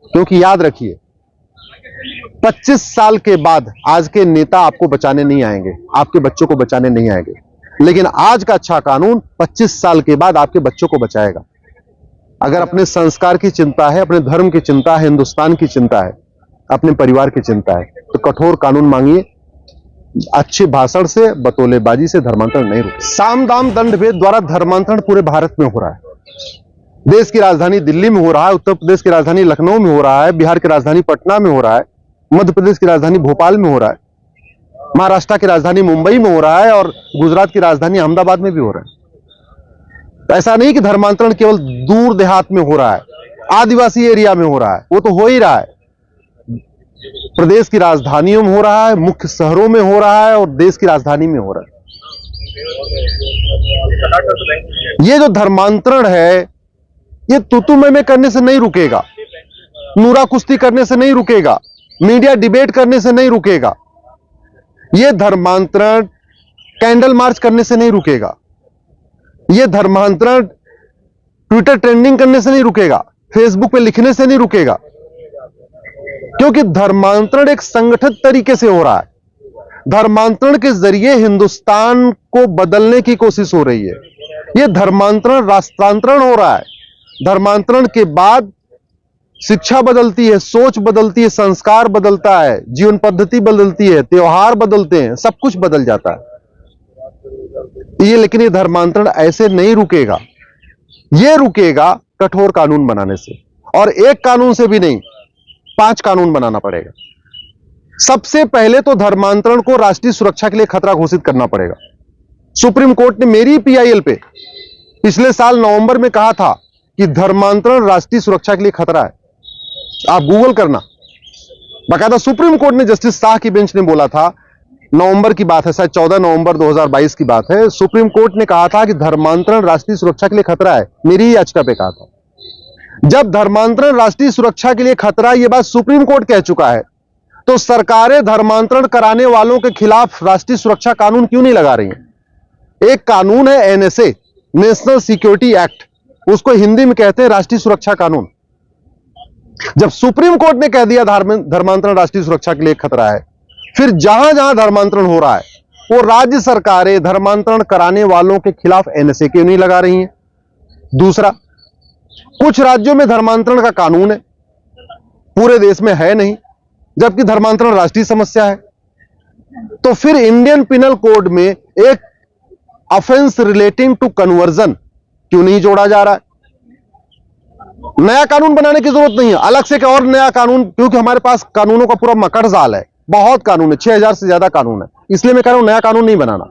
क्योंकि याद रखिए 25 साल के बाद आज के नेता आपको बचाने नहीं आएंगे, आपके बच्चों को बचाने नहीं आएंगे, लेकिन आज का अच्छा कानून 25 साल के बाद आपके बच्चों को बचाएगा। अगर अपने संस्कार की चिंता है, अपने धर्म की चिंता है, हिंदुस्तान की चिंता है, अपने परिवार की चिंता है, तो कठोर कानून मांगिए। अच्छे भाषण से, बतौलेबाजी से धर्मांतरण नहीं रुके। साम दाम दंड भेद द्वारा धर्मांतरण पूरे भारत में हो रहा है। देश की राजधानी दिल्ली में हो रहा है, उत्तर प्रदेश की राजधानी लखनऊ में हो रहा है, बिहार की राजधानी पटना में हो रहा है, मध्य प्रदेश की राजधानी भोपाल में हो रहा है, महाराष्ट्र की राजधानी मुंबई में हो रहा है और गुजरात की राजधानी अहमदाबाद में भी हो रहा है। ऐसा नहीं कि धर्मांतरण केवल दूर देहात में हो रहा है, आदिवासी एरिया में हो रहा है, वो तो हो ही रहा है। प्रदेश की राजधानियों में हो रहा है, मुख्य शहरों में हो रहा है और देश की राजधानी में हो रहा है। ये जो धर्मांतरण है, ये तुतु में करने से नहीं रुकेगा, नूरा कुश्ती करने से नहीं रुकेगा, मीडिया डिबेट करने से नहीं रुकेगा। ये धर्मांतरण कैंडल मार्च करने से नहीं रुकेगा। ये धर्मांतरण ट्विटर ट्रेंडिंग करने से नहीं रुकेगा, फेसबुक पे लिखने से नहीं रुकेगा, क्योंकि धर्मांतरण एक संगठित तरीके से हो रहा है। धर्मांतरण के जरिए हिंदुस्तान को बदलने की कोशिश हो रही है। यह धर्मांतरण राष्ट्रांतरण हो रहा है। धर्मांतरण के बाद शिक्षा बदलती है, सोच बदलती है, संस्कार बदलता है, जीवन पद्धति बदलती है, त्योहार बदलते हैं, सब कुछ बदल जाता है। लेकिन ये धर्मांतरण ऐसे नहीं रुकेगा। ये रुकेगा कठोर कानून बनाने से, और एक कानून से भी नहीं, 5 कानून बनाना पड़ेगा। सबसे पहले तो धर्मांतरण को राष्ट्रीय सुरक्षा के लिए खतरा घोषित करना पड़ेगा। सुप्रीम कोर्ट ने मेरी पीआईएल पे पिछले साल नवंबर में कहा था कि धर्मांतरण राष्ट्रीय सुरक्षा के लिए खतरा है। आप गूगल करना, बाकायदा सुप्रीम कोर्ट ने जस्टिस शाह की बेंच ने बोला था, नवंबर की बात है, शायद 14 नवंबर 2022 की बात है। सुप्रीम कोर्ट ने कहा था कि धर्मांतरण राष्ट्रीय सुरक्षा के लिए खतरा है, मेरी ही याचिका पे कहा था। जब धर्मांतरण राष्ट्रीय सुरक्षा के लिए खतरा, यह बात सुप्रीम कोर्ट कह चुका है, तो सरकारें धर्मांतरण कराने वालों के खिलाफ राष्ट्रीय सुरक्षा कानून क्यों नहीं लगा रही हैं? एक कानून है एनएसए, नेशनल सिक्योरिटी एक्ट, उसको हिंदी में कहते हैं राष्ट्रीय सुरक्षा कानून। जब सुप्रीम कोर्ट ने कह दिया धर्मांतरण राष्ट्रीय सुरक्षा के लिए खतरा है, फिर जहां जहां धर्मांतरण हो रहा है वो राज्य सरकारें धर्मांतरण कराने वालों के खिलाफ एनएसए क्यों नहीं लगा रही हैं? दूसरा, कुछ राज्यों में धर्मांतरण का कानून है, पूरे देश में है नहीं, जबकि धर्मांतरण राष्ट्रीय समस्या है। तो फिर इंडियन पिनल कोड में एक ऑफेंस रिलेटिंग टू कन्वर्जन क्यों नहीं जोड़ा जा रहा है? नया कानून बनाने की जरूरत नहीं है, अलग से क्या और नया कानून, क्योंकि हमारे पास कानूनों का पूरा मकड़ जाल है, बहुत कानून है, 6000 से ज्यादा कानून है, इसलिए मैं कह रहा हूं नया कानून नहीं बनाना।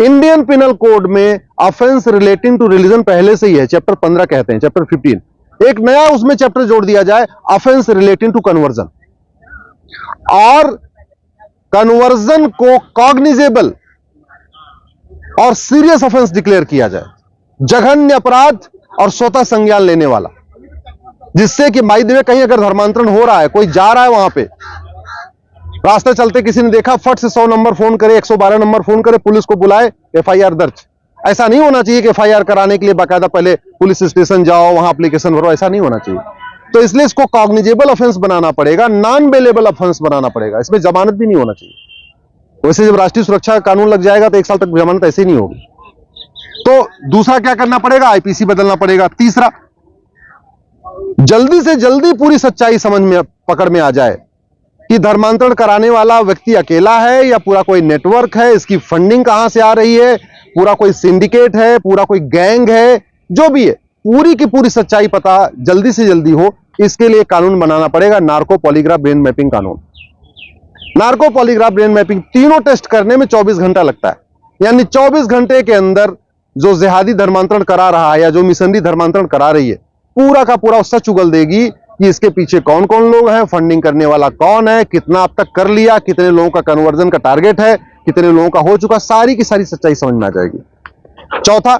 इंडियन पिनल कोड में ऑफेंस रिलेटिंग टू रिलीजन पहले से ही है, चैप्टर 15 कहते हैं, चैप्टर 15, एक नया उसमें चैप्टर जोड़ दिया जाए, ऑफेंस रिलेटिंग टू कन्वर्जन, और कन्वर्जन को कॉग्निजेबल और सीरियस ऑफेंस डिक्लेयर किया जाए, जघन्य अपराध और स्वतः संज्ञान लेने वाला, जिससे कि माई देवे कहीं अगर धर्मांतरण हो रहा है, कोई जा रहा है वहां पे, रास्ते चलते किसी ने देखा, फट से 100 नंबर फोन करे, 112 नंबर फोन करे, पुलिस को बुलाए, एफआईआर दर्ज। ऐसा नहीं होना चाहिए कि एफआईआर कराने के लिए बाकायदा पहले पुलिस स्टेशन जाओ, वहां एप्लीकेशन भरो, ऐसा नहीं होना चाहिए। तो इसलिए इसको कॉग्निजेबल ऑफेंस बनाना पड़ेगा, नॉन बेलेबल ऑफेंस बनाना पड़ेगा, इसमें जमानत भी नहीं होना चाहिए। वैसे जब राष्ट्रीय सुरक्षा कानून लग जाएगा तो 1 साल तक जमानत ऐसे ही नहीं होगी। तो दूसरा क्या करना पड़ेगा? आईपीसी बदलना पड़ेगा। तीसरा, जल्दी से जल्दी पूरी सच्चाई समझ में पकड़ में आ जाए कि धर्मांतरण कराने वाला व्यक्ति अकेला है या पूरा कोई नेटवर्क है, इसकी फंडिंग कहां से आ रही है, पूरा कोई सिंडिकेट है, पूरा कोई गैंग है, जो भी है, पूरी की पूरी सच्चाई पता जल्दी से जल्दी हो, इसके लिए कानून बनाना पड़ेगा, नार्को पॉलीग्राफ ब्रेन मैपिंग कानून। नार्को पॉलीग्राफ ब्रेन मैपिंग, तीनों टेस्ट करने में 24 घंटा लगता है, यानी 24 घंटे के अंदर जो जिहादी धर्मांतरण करा रहा है या जो मिशनरी धर्मांतरण करा रही है, पूरा का पूरा सच उगल देगी कि इसके पीछे कौन कौन लोग हैं, फंडिंग करने वाला कौन है, कितना अब तक कर लिया, कितने लोगों का कन्वर्जन का टारगेट है, कितने लोगों का हो चुका, सारी की सारी सच्चाई समझ में आ जाएगी। चौथा,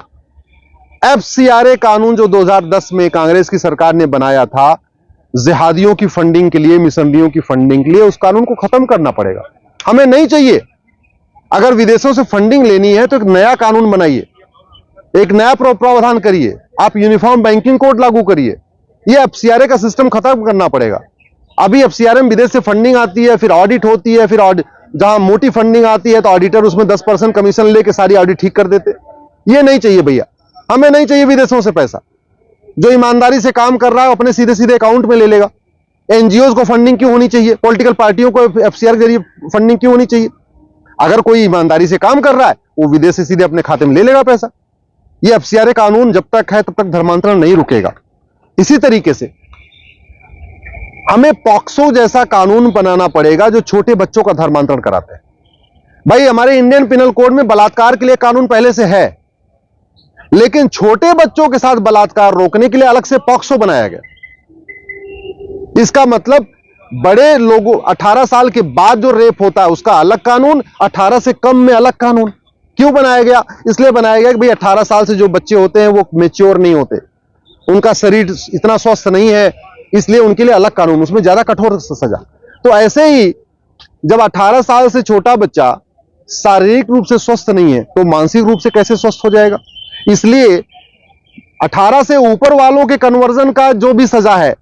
एफसीआरए कानून जो 2010 में कांग्रेस की सरकार ने बनाया था जिहादियों की फंडिंग के लिए, मिशनरियों की फंडिंग के लिए, उस कानून को खत्म करना पड़ेगा, हमें नहीं चाहिए। अगर विदेशों से फंडिंग लेनी है तो एक नया कानून बनाइए, एक नया प्रावधान करिए, आप यूनिफॉर्म बैंकिंग कोड लागू करिए, ये एफसीआरए का सिस्टम खत्म करना पड़ेगा। अभी एफसीआरए में विदेश से फंडिंग आती है, फिर ऑडिट होती है, फिर जहां मोटी फंडिंग आती है तो ऑडिटर उसमें 10% कमीशन लेके सारी ऑडिट ठीक कर देते। ये नहीं चाहिए भैया, हमें नहीं चाहिए विदेशों से पैसा। जो ईमानदारी से काम कर रहा है अपने सीधे सीधे अकाउंट में ले लेगा। एनजीओ को फंडिंग क्यों होनी चाहिए? पॉलिटिकल पार्टियों को एफसीआर के जरिए फंडिंग क्यों होनी चाहिए? अगर कोई ईमानदारी से काम कर रहा है वो विदेश से सीधे अपने खाते में ले लेगा पैसा। ये एफसीआरए कानून जब तक है तब तक धर्मांतरण नहीं रुकेगा। इसी तरीके से हमें पॉक्सो जैसा कानून बनाना पड़ेगा जो छोटे बच्चों का धर्मांतरण कराते हैं। भाई हमारे इंडियन पिनल कोड में बलात्कार के लिए कानून पहले से है, लेकिन छोटे बच्चों के साथ बलात्कार रोकने के लिए अलग से पॉक्सो बनाया गया। इसका मतलब बड़े लोगों 18 साल के बाद जो रेप होता है उसका अलग कानून, 18 से कम में अलग कानून। क्यों बनाया गया? इसलिए बनाया गया कि भाई 18 साल से जो बच्चे होते हैं वो मैच्योर नहीं होते, उनका शरीर इतना स्वस्थ नहीं है, इसलिए उनके लिए अलग कानून, उसमें ज्यादा कठोर सजा। तो ऐसे ही जब 18 साल से छोटा बच्चा शारीरिक रूप से स्वस्थ नहीं है तो मानसिक रूप से कैसे स्वस्थ हो जाएगा? इसलिए 18 से ऊपर वालों के कन्वर्जन का जो भी सजा है,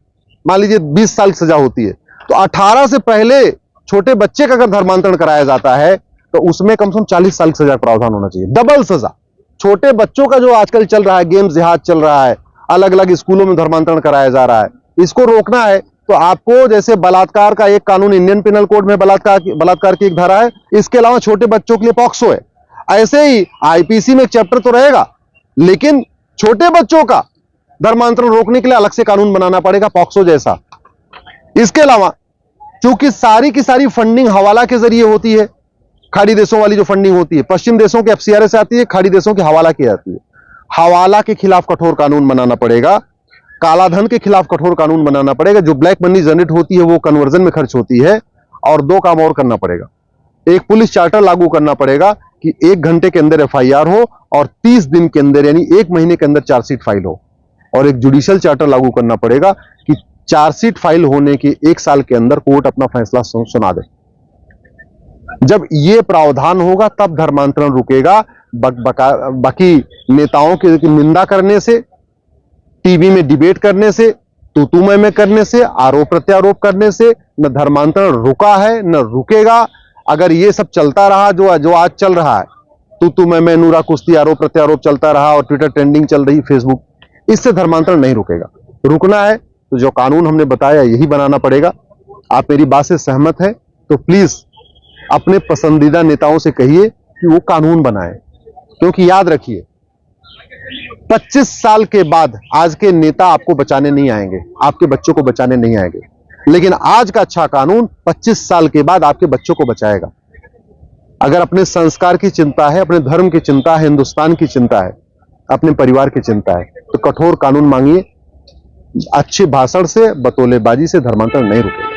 मान लीजिए 20 साल की सजा होती है, तो 18 से पहले छोटे बच्चे का अगर धर्मांतरण कराया जाता है तो उसमें कम से कम 40 साल की सजा का प्रावधान होना चाहिए, डबल सजा। छोटे बच्चों का जो आजकल चल रहा है, गेम्स जिहाद चल रहा है, अलग अलग स्कूलों में धर्मांतरण कराया जा रहा है, इसको रोकना है तो आपको जैसे बलात्कार का एक कानून इंडियन पिनल कोड में बलात्कार की एक धारा है, इसके अलावा छोटे बच्चों के लिए पॉक्सो है। ऐसे ही आईपीसी में एक चैप्टर तो रहेगा, लेकिन छोटे बच्चों का धर्मांतरण रोकने के लिए अलग से कानून बनाना पड़ेगा, पॉक्सो जैसा। इसके अलावा चूंकि सारी की सारी फंडिंग हवाला के जरिए होती है, खाड़ी देशों वाली जो फंडिंग होती है पश्चिम देशों के एफसीआरए से आती है, खाड़ी देशों की हवाला की आती है। हवाला के खिलाफ कठोर कानून बनाना पड़ेगा, काला धन के खिलाफ कठोर कानून बनाना पड़ेगा। जो ब्लैक मनी जनरेट होती है वो कन्वर्जन में खर्च होती है। और दो काम और करना पड़ेगा, एक पुलिस चार्टर लागू करना पड़ेगा कि 1 घंटे के अंदर एफआईआर हो और 30 दिन के अंदर यानी 1 महीने के अंदर चार्जशीट फाइल हो। और एक जुडिशियल चार्टर लागू करना पड़ेगा कि चार्जशीट फाइल होने के 1 साल के अंदर कोर्ट अपना फैसला सुना दे। जब ये प्रावधान होगा तब धर्मांतरण रुकेगा। बाकी नेताओं की निंदा करने से, टीवी में डिबेट करने से, तू मैं करने से, आरोप प्रत्यारोप करने से न धर्मांतरण रुका है न रुकेगा। अगर ये सब चलता रहा जो आज चल रहा है, तू मैं नूरा कुश्ती, आरोप प्रत्यारोप चलता रहा और ट्विटर ट्रेंडिंग चल रही, फेसबुक, इससे धर्मांतरण नहीं रुकेगा। रुकना है तो जो कानून हमने बताया यही बनाना पड़ेगा। आप मेरी बात से सहमत है तो प्लीज अपने पसंदीदा नेताओं से कहिए कि वो कानून बनाए, क्योंकि याद रखिए 25 साल के बाद आज के नेता आपको बचाने नहीं आएंगे, आपके बच्चों को बचाने नहीं आएंगे, लेकिन आज का अच्छा कानून 25 साल के बाद आपके बच्चों को बचाएगा। अगर अपने संस्कार की चिंता है, अपने धर्म की चिंता है, हिंदुस्तान की चिंता है, अपने परिवार की चिंता है, तो कठोर कानून मांगिए। अच्छे भाषण से, बतौलेबाजी से धर्मांतरण नहीं रुकेगा।